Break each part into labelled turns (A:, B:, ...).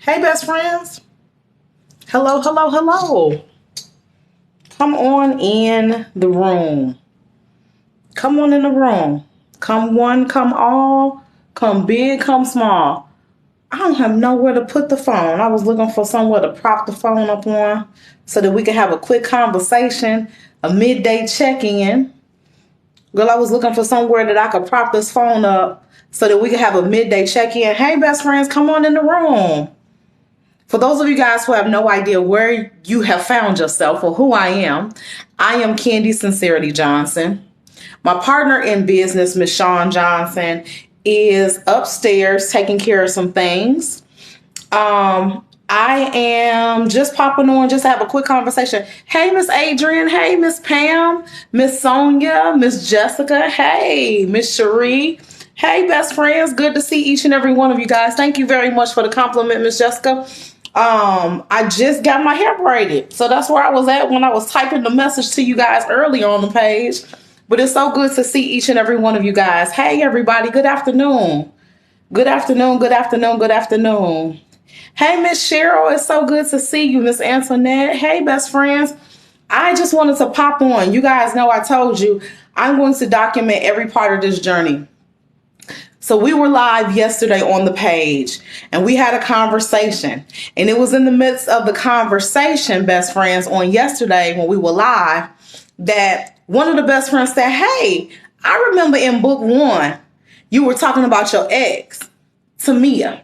A: Hey, best friends. Hello, hello, hello. Come on in the room. Come on in the room. Come one, come all. Come big, come small. I don't have nowhere to put the phone. I was looking for somewhere to prop the phone up on so that we could have a quick conversation, a midday check-in. Girl, I was looking for somewhere that I could prop this phone up so that we could have a midday check-in. Hey, best friends, come on in the room. For those of you guys who have no idea where you have found yourself or who I am Candy Sincerity Johnson. My partner in business, Miss Shawn Johnson, is upstairs taking care of some things. I am just popping on just to have a quick conversation. Hey, Miss Adrian. Hey, Miss Pam. Miss Sonia. Miss Jessica. Hey, Miss Cherie. Hey, best friends. Good to see each and every one of you guys. Thank you very much for the compliment, Miss Jessica. I just got my hair braided. So that's where I was at when I was typing the message to you guys earlier on the page. But it's so good to see each and every one of you guys. Hey, everybody. Good afternoon. Good afternoon. Good afternoon. Good afternoon. Hey, Miss Cheryl. It's so good to see you, Miss Antoinette. Hey, best friends. I just wanted to pop on. You guys know I told you I'm going to document every part of this journey. So we were live yesterday on the page and we had a conversation, and it was in the midst of the conversation, best friends, on yesterday when we were live, that one of the best friends said, hey, I remember in book 1, you were talking about your ex, Tamia.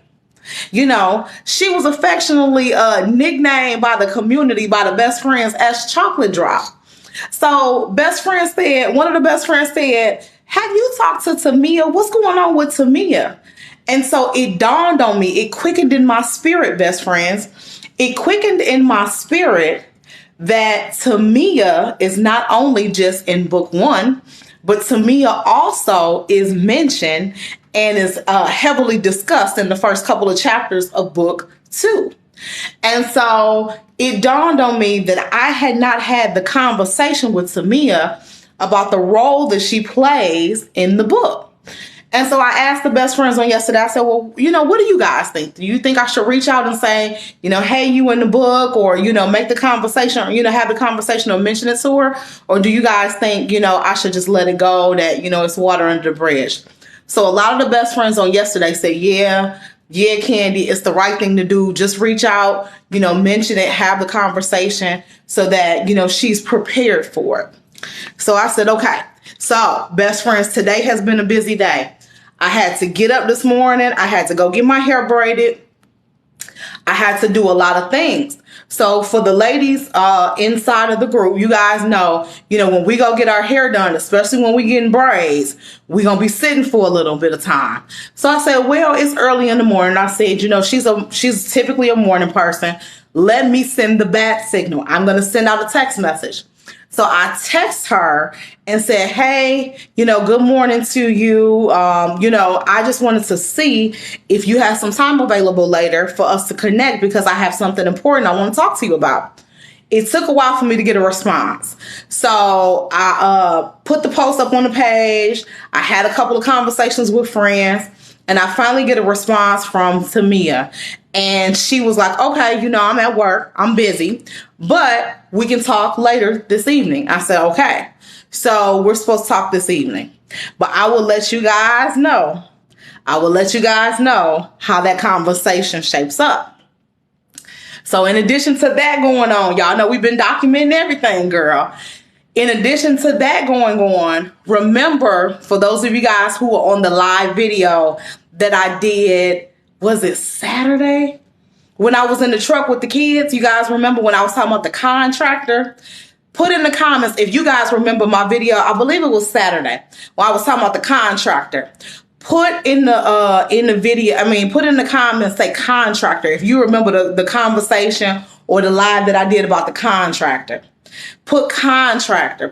A: You know, she was affectionately nicknamed by the community, by the best friends, as Chocolate Drop. So one of the best friends said, have you talked to Tamia? What's going on with Tamia? And so it dawned on me. It quickened in my spirit, best friends. It quickened in my spirit that Tamia is not only just in book 1, but Tamia also is mentioned and is heavily discussed in the first couple of chapters of book 2. And so it dawned on me that I had not had the conversation with Tamia about the role that she plays in the book. And so I asked the best friends on yesterday, I said, well, what do you guys think? Do you think I should reach out and say, hey, you in the book, or, make the conversation, or, have the conversation or mention it to her? Or do you guys think, I should just let it go, that, it's water under the bridge? So a lot of the best friends on yesterday said, yeah, Candy, it's the right thing to do. Just reach out, mention it, have the conversation so that, she's prepared for it. So I said, okay. So best friends, today has been a busy day. I had to get up this morning. I had to go get my hair braided. I had to do a lot of things. So for the ladies inside of the group, you guys know, when we go get our hair done, especially when we get in braids, we're going to be sitting for a little bit of time. So I said, well, it's early in the morning. I said, she's typically a morning person. Let me send the bat signal. I'm going to send out a text message. So I text her and said, hey, good morning to you. I just wanted to see if you have some time available later for us to connect, because I have something important I want to talk to you about. It took a while for me to get a response. So I put the post up on the page. I had a couple of conversations with friends, and I finally get a response from Tamia. And she was like, okay, I'm at work. I'm busy, but we can talk later this evening. I said, okay. So we're supposed to talk this evening, but I will let you guys know. how that conversation shapes up. So in addition to that going on, y'all know we've been documenting everything, girl. In addition to that going on, remember, for those of you guys who were on the live video that I did, was it Saturday? When I was in the truck with the kids, you guys remember when I was talking about the contractor? Put in the comments if you guys remember my video. I believe it was Saturday when I was talking about the contractor. Put in the video, put in the comments, say contractor, if you remember the conversation or the live that I did about the contractor. Put contractor.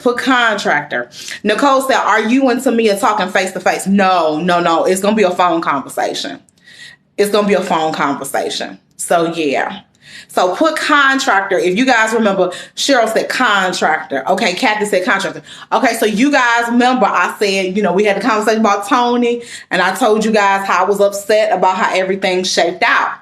A: Nicole said, are you and Tamia talking face to face? No. It's going to be a phone conversation. So yeah. So put contractor. If you guys remember, Cheryl said contractor. Okay, Kathy said contractor. Okay, so you guys remember I said, we had a conversation about Tony, and I told you guys how I was upset about how everything shaped out.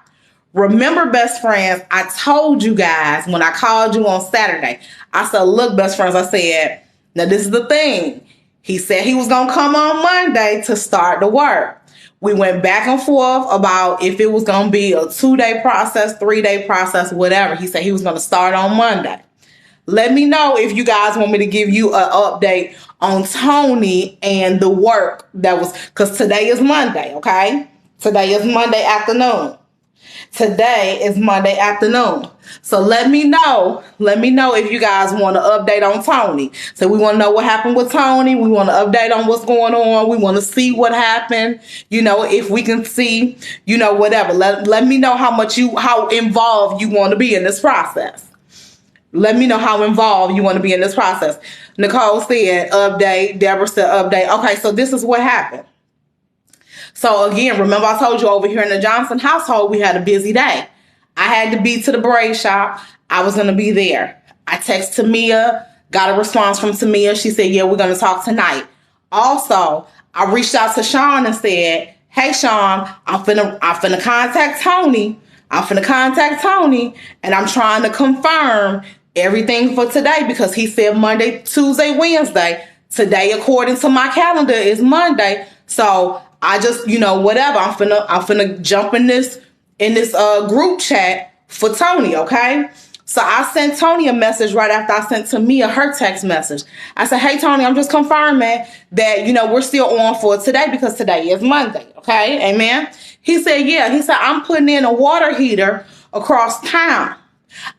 A: Remember, best friends, I told you guys when I called you on Saturday, I said, look, best friends, I said, now this is the thing. He said he was going to come on Monday to start the work. We went back and forth about if it was going to be a 2-day process, 3-day process, whatever. He said he was going to start on Monday. Let me know if you guys want me to give you an update on Tony and the work that was, because today is Monday, okay? Today is Monday afternoon. Today is Monday afternoon. So let me know if you guys want to update on Tony. So we want to know what happened with Tony. We want to update on what's going on. We want to see what happened. If we can see, whatever. Let me know how involved you want to be in this process. Let me know how involved you want to be in this process. Nicole said update. Deborah said update. Okay, so this is what happened. So again, remember I told you over here in the Johnson household, we had a busy day. I had to be to the braid shop. I was going to be there. I texted Tamia, got a response from Tamia. She said, yeah, we're going to talk tonight. Also, I reached out to Sean and said, hey, Sean, I'm finna contact Tony. And I'm trying to confirm everything for today because he said Monday, Tuesday, Wednesday. Today, according to my calendar, is Monday. So I just, whatever. I'm finna jump in this group chat for Tony, okay? So I sent Tony a message right after I sent Tamia her text message. I said, hey, Tony, I'm just confirming that, we're still on for today because today is Monday, okay? Amen? He said, yeah. He said, I'm putting in a water heater across town.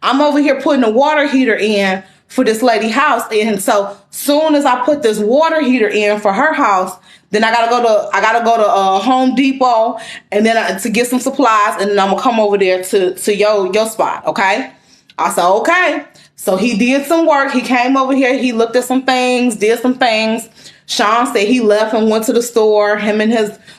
A: I'm over here putting a water heater in for this lady house. And so soon as I put this water heater in for her house, then I gotta go to Home Depot and then to get some supplies, and then I'm gonna come over there to your spot, okay? I said, okay. So he did some work. He came over here. He looked at some things, did some things. Sean said he left and went to the store, him and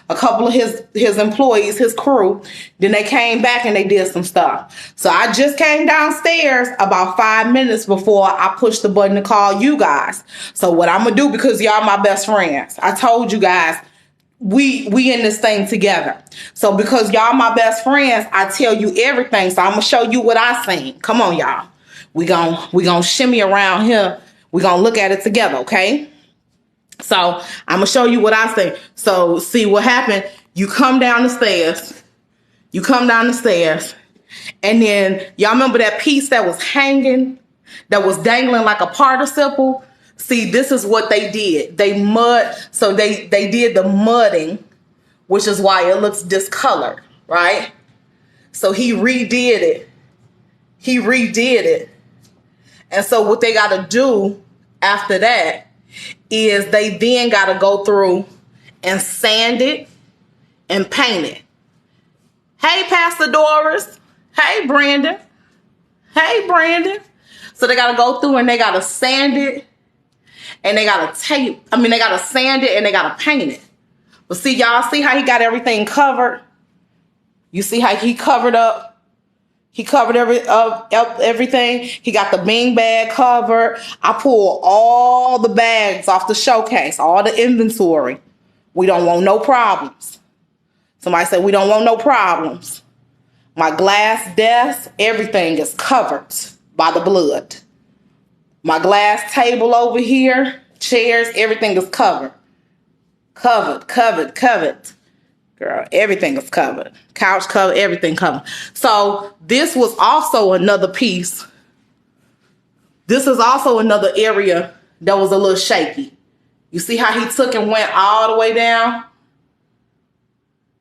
A: a couple of his employees, his crew. Then they came back and they did some stuff. So I just came downstairs about 5 minutes before I pushed the button to call you guys. So what I'm going to do, because y'all my best friends, I told you guys, we in this thing together. So because y'all my best friends, I tell you everything. So I'm going to show you what I seen. Come on, y'all. We gonna shimmy around here. We gonna look at it together, okay? So I'm going to show you what I say. So see what happened. You come down the stairs. And then y'all remember that piece that was hanging, that was dangling like a participle? See, this is what they did. They did the mudding, which is why it looks discolored, right? So he redid it. And so what they got to do after that is they then got to go through and sand it and paint it. Hey, Pastor Doris. Hey, Brandon. So they got to go through and they got to sand it and they got to sand it and they got to paint it. But see, y'all see how he got everything covered? You see how he covered up? He covered everything. He got the bean bag covered. I pulled all the bags off the showcase, all the inventory. We don't want no problems. Somebody said we don't want no problems. My glass desk, everything is covered by the blood. My glass table over here, chairs, everything is covered. Covered. Girl, everything is covered. Couch covered, everything covered. So this was also another piece. This is also another area that was a little shaky. You see how he took and went all the way down?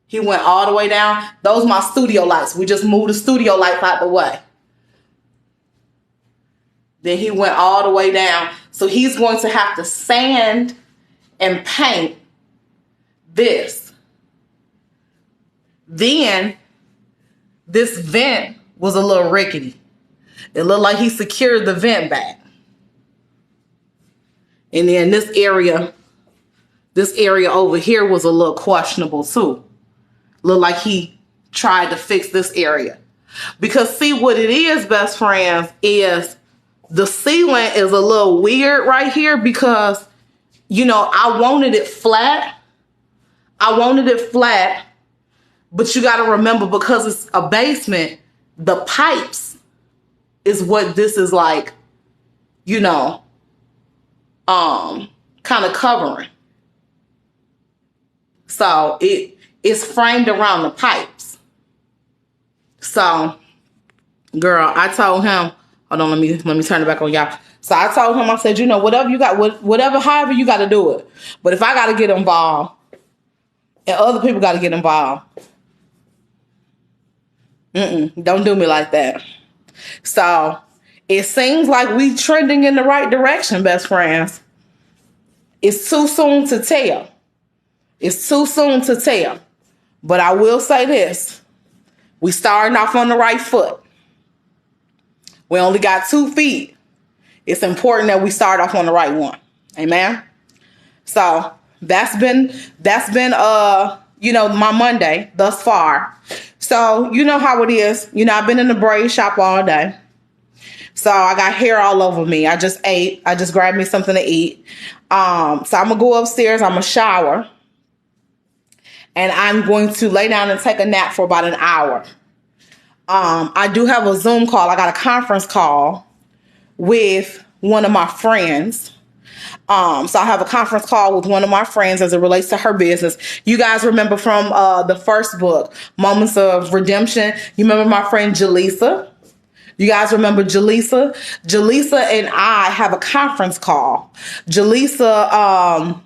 A: He went all the way down. Those are my studio lights. We just moved the studio lights out the way. Then he went all the way down. So he's going to have to sand and paint this. Then this vent was a little rickety. It looked like he secured the vent back. And then this area over here was a little questionable too. Looked like he tried to fix this area. Because see what it is, best friends, is the ceiling is a little weird right here because, I wanted it flat. But you got to remember, because it's a basement, the pipes is what this is like, you know, kind of covering. So it is framed around the pipes. So, girl, I told him, hold on, let me turn it back on y'all. So I told him, I said, you know, whatever you got, whatever, however you got to do it. But if I got to get involved and other people got to get involved, don't do me like that. So it seems like we trending in the right direction, best friends. It's too soon to tell. It's too soon to tell. But I will say this. We starting off on the right foot. We only got 2 feet. It's important that we start off on the right one. Amen. So that's been you know, my Monday thus far. So you know how it is. You know, I've been in the braid shop all day. So I got hair all over me. I just ate. I just grabbed me something to eat. So I'm gonna go upstairs. I'm gonna shower. And I'm going to lay down and take a nap for about an hour. I do have a Zoom call. I got a conference call with one of my friends. So I have a conference call with one of my friends as it relates to her business. You guys remember from the first book, Moments of Redemption. You remember my friend Jaleesa? You guys remember Jaleesa? Jaleesa and I have a conference call. Jaleesa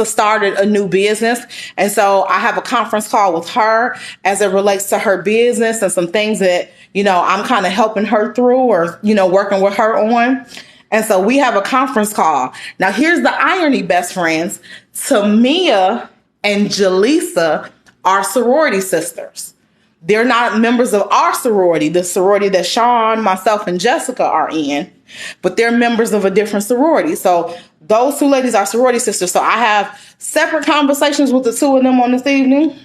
A: started a new business. And so I have a conference call with her as it relates to her business and some things that, you know, I'm kind of helping her through or, you know, working with her on. And so we have a conference call. Now, here's the irony, best friends. Tamia and Jaleesa are sorority sisters. They're not members of our sorority, the sorority that Sean, myself, and Jessica are in, but they're members of a different sorority. So those 2 ladies are sorority sisters. So I have separate conversations with the 2 of them on this evening.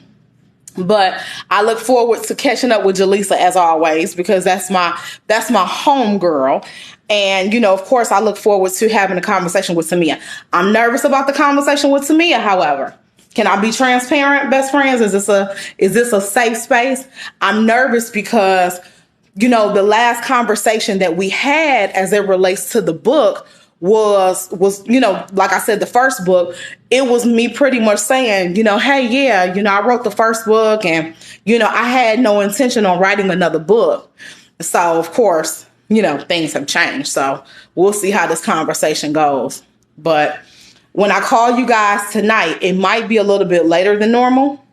A: But I look forward to catching up with Jaleesa as always, because that's my home girl. And, you know, of course, I look forward to having a conversation with Tamia. I'm nervous about the conversation with Tamia, however. Can I be transparent, best friends? Is this a safe space? I'm nervous because, you know, the last conversation that we had as it relates to the book was, you know, like I said, the first book, it was me pretty much saying, you know, hey, yeah, you know, I wrote the first book and, you know, I had no intention on writing another book. So, of course, you know, things have changed. So we'll see how this conversation goes. But when I call you guys tonight, it might be a little bit later than normal.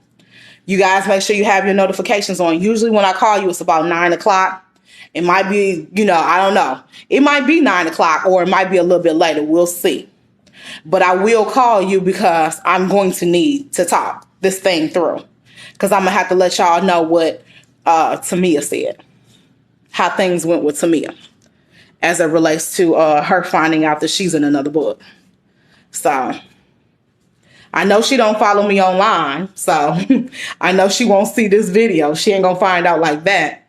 A: You guys make sure you have your notifications on. Usually when I call you, it's about 9 o'clock. It might be, you know, I don't know. It might be 9 o'clock or it might be a little bit later. We'll see. But I will call you because I'm going to need to talk this thing through. Because I'm going to have to let y'all know what Tamia said. How things went with Tamia as it relates to her finding out that she's in another book. So I know she don't follow me online. So I know she won't see this video. She ain't going to find out like that.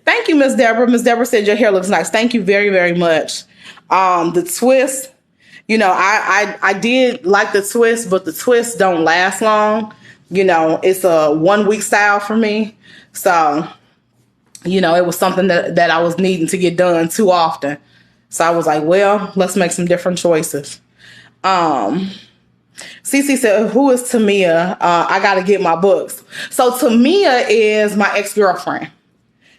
A: Thank you, Miss Deborah. Miss Deborah said your hair looks nice. Thank you very, very much. The twist, you know, I did like the twist, but the twists don't last long. You know, it's a 1-week style for me. So, you know, it was something that I was needing to get done too often. So I was like, well, let's make some different choices. Cece said, who is Tamia? I got to get my books. So Tamia is my ex-girlfriend.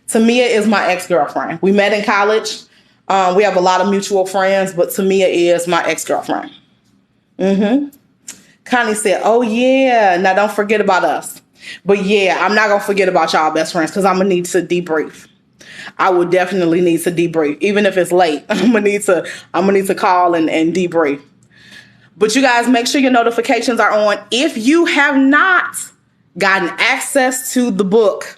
A: Tamia is my ex-girlfriend. We met in college. We have a lot of mutual friends, but Tamia is my ex-girlfriend. Connie said, oh, yeah. Now, don't forget about us. But, yeah, I'm not going to forget about y'all best friends because I'm going to need to debrief. I would definitely need to debrief. Even if it's late, I'm going to need to call and debrief. But you guys, make sure your notifications are on. If you have not gotten access to the book,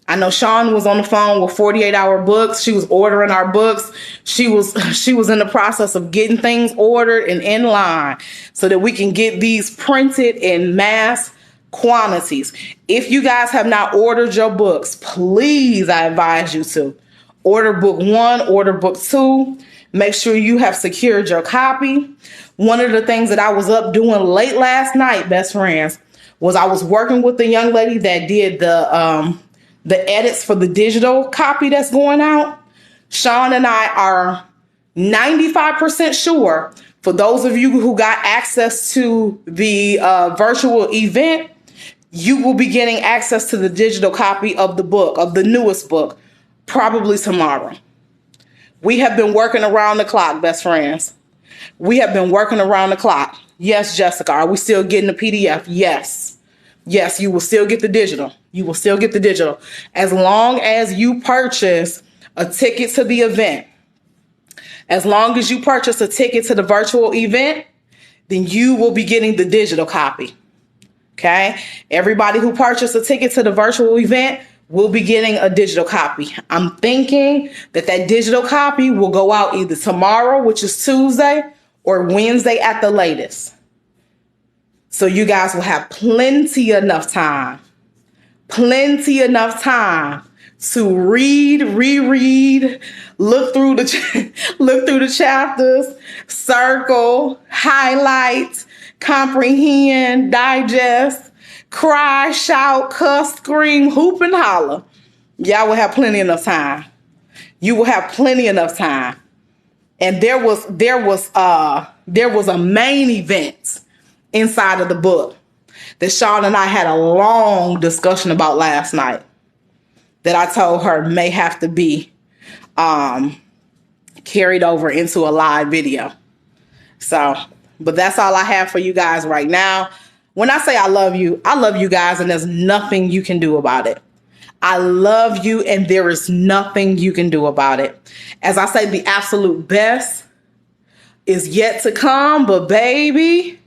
A: I know Sean was on the phone with 48-hour books. She was ordering our books. She was in the process of getting things ordered and in line so that we can get these printed in mass quantities. If you guys have not ordered your books, please, I advise you to order book 1, order book 2. Make sure you have secured your copy. One of the things that I was up doing late last night, best friends, was I was working with the young lady that did the edits for the digital copy that's going out. Sean and I are 95% sure, for those of you who got access to the virtual event, you will be getting access to the digital copy of the book, of the newest book, probably tomorrow. We have been working around the clock, best friends. We have been working around the clock. Yes, Jessica, are we still getting the PDF? Yes. Yes, you will still get the digital. You will still get the digital. As long as you purchase a ticket to the event, as long as you purchase a ticket to the virtual event, then you will be getting the digital copy. Okay? Everybody who purchased a ticket to the virtual event will be getting a digital copy. I'm thinking that digital copy will go out either tomorrow, which is Tuesday, or Wednesday at the latest. So you guys will have plenty enough time to read, reread, look through the chapters, circle, highlight, comprehend, digest, cry, shout, cuss, scream, hoop, and holler. Y'all will have plenty enough time. You will have plenty enough time. And there was a main event inside of the book that Sean and I had a long discussion about last night that I told her may have to be carried over into a live video. So, but that's all I have for you guys right now. When I say I love you guys, and there's nothing you can do about it. I love you, and there is nothing you can do about it. As I say, the absolute best is yet to come, but baby,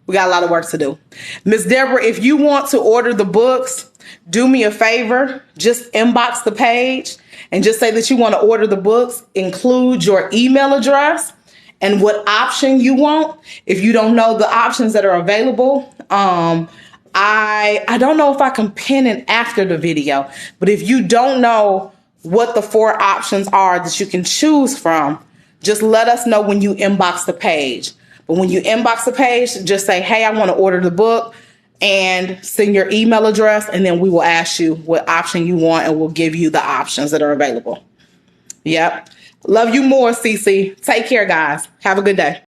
A: we got a lot of work to do. Miss Deborah, if you want to order the books, do me a favor. Just inbox the page and just say that you want to order the books. Include your email address and what option you want. If you don't know the options that are available, I don't know if I can pin it after the video, but if you don't know what the 4 options are that you can choose from, just let us know when you inbox the page. But when you inbox the page, just say, hey, I want to order the book, and send your email address, and then we will ask you what option you want, and we'll give you the options that are available. Yep. Love you more, Cece. Take care, guys. Have a good day.